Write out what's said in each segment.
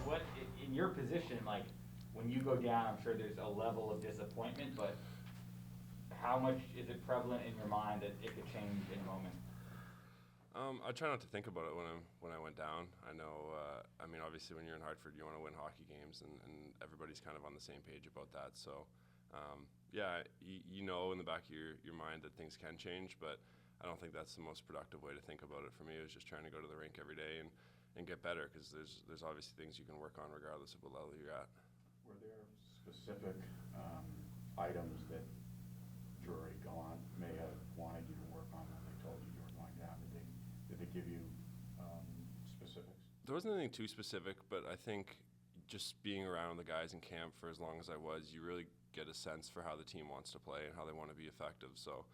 what in your position, like when you go down, I'm sure there's a level of disappointment, but how much is it prevalent in your mind that it could change in a moment? I try not to think about it when I went down. I know, I mean, obviously when you're in Hartford, you want to win hockey games, and everybody's kind of on the same page about that. So, yeah, you know in the back of your mind that things can change, but I don't think that's the most productive way to think about it. For me, it was just trying to go to the rink every day and get better, because there's obviously things you can work on regardless of what level you're at. Were there specific items that Drury Gallant may have wanted you to work on when they told you you were going down? Did they give you specifics? There wasn't anything too specific, but I think just being around the guys in camp for as long as I was, you really get a sense for how the team wants to play and how they want to be effective. So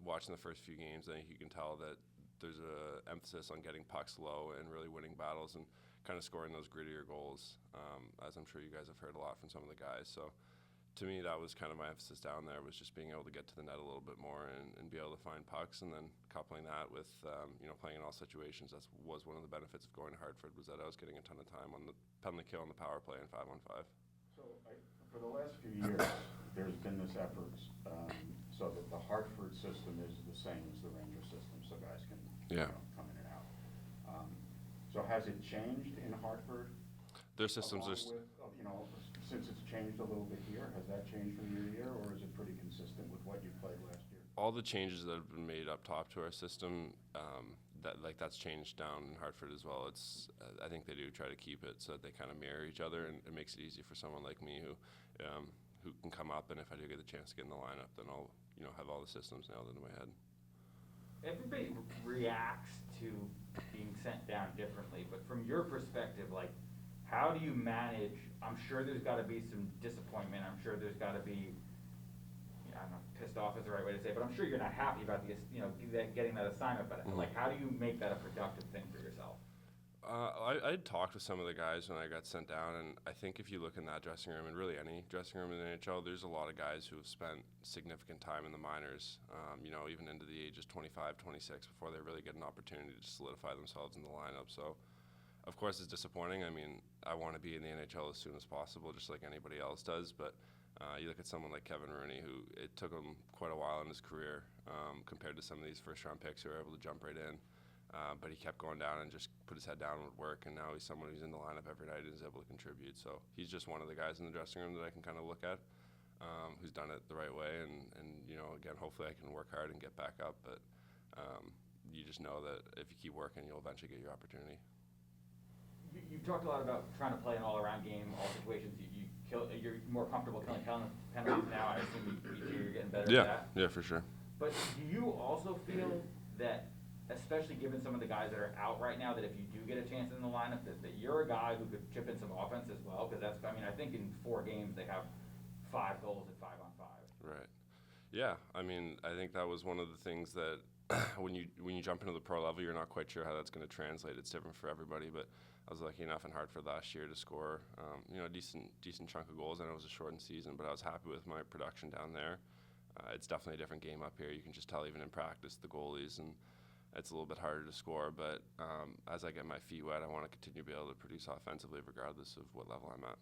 watching the first few games, I think you can tell that there's a emphasis on getting pucks low and really winning battles and kind of scoring those grittier goals, as I'm sure you guys have heard a lot from some of the guys. So to me, that was kind of my emphasis down there, was just being able to get to the net a little bit more and be able to find pucks, and then coupling that with playing in all situations. That was one of the benefits of going to Hartford, was that I was getting a ton of time on the penalty kill and the power play and 5-on-5. So for the last few years, there's been this effort so that the Hartford system is the same as the Ranger system, so guys can come in and out. So has it changed in Hartford? Their systems are since it's changed a little bit here, has that changed from year to year, or is it pretty consistent with what you played last year? All the changes that have been made up top to our system, that's changed down in Hartford as well. It's I think they do try to keep it so that they kind of mirror each other, and it makes it easy for someone like me who can come up, and if I do get the chance to get in the lineup, then I'll have all the systems nailed into my head. Everybody reacts to being sent down differently, but from your perspective, like, how do you manage? I'm sure there's got to be some disappointment. I'm sure there's got to be, I don't know, pissed off is the right way to say it, but I'm sure you're not happy about getting that assignment. But like, how do you make that a productive thing for yourself? I talked with some of the guys when I got sent down, and I think if you look in that dressing room, and really any dressing room in the NHL, there's a lot of guys who have spent significant time in the minors, even into the ages 25, 26, before they really get an opportunity to solidify themselves in the lineup. So, of course, it's disappointing. I mean, I want to be in the NHL as soon as possible, just like anybody else does, but you look at someone like Kevin Rooney, who it took him quite a while in his career compared to some of these first-round picks who are able to jump right in. But he kept going down and just put his head down with work, and now he's someone who's in the lineup every night and is able to contribute. So he's just one of the guys in the dressing room that I can kind of look at, who's done it the right way. And again, hopefully I can work hard and get back up. But you just know that if you keep working, you'll eventually get your opportunity. You've talked a lot about trying to play an all-around game, all situations. You're more comfortable killing penalties now. I assume you're getting better at that. Yeah, for sure. But do you also feel that, especially given some of the guys that are out right now, that if you do get a chance in the lineup, that you're a guy who could chip in some offense as well? Because I think in 4 games they have 5 goals at 5-on-5. Right. Yeah. I mean, I think that was one of the things that when you jump into the pro level, you're not quite sure how that's going to translate. It's different for everybody, but I was lucky enough in Hartford last year to score a decent chunk of goals. I know it was a shortened season, but I was happy with my production down there. It's definitely a different game up here. You can just tell even in practice the goalies, and it's a little bit harder to score. But as I get my feet wet, I want to continue to be able to produce offensively regardless of what level I'm at.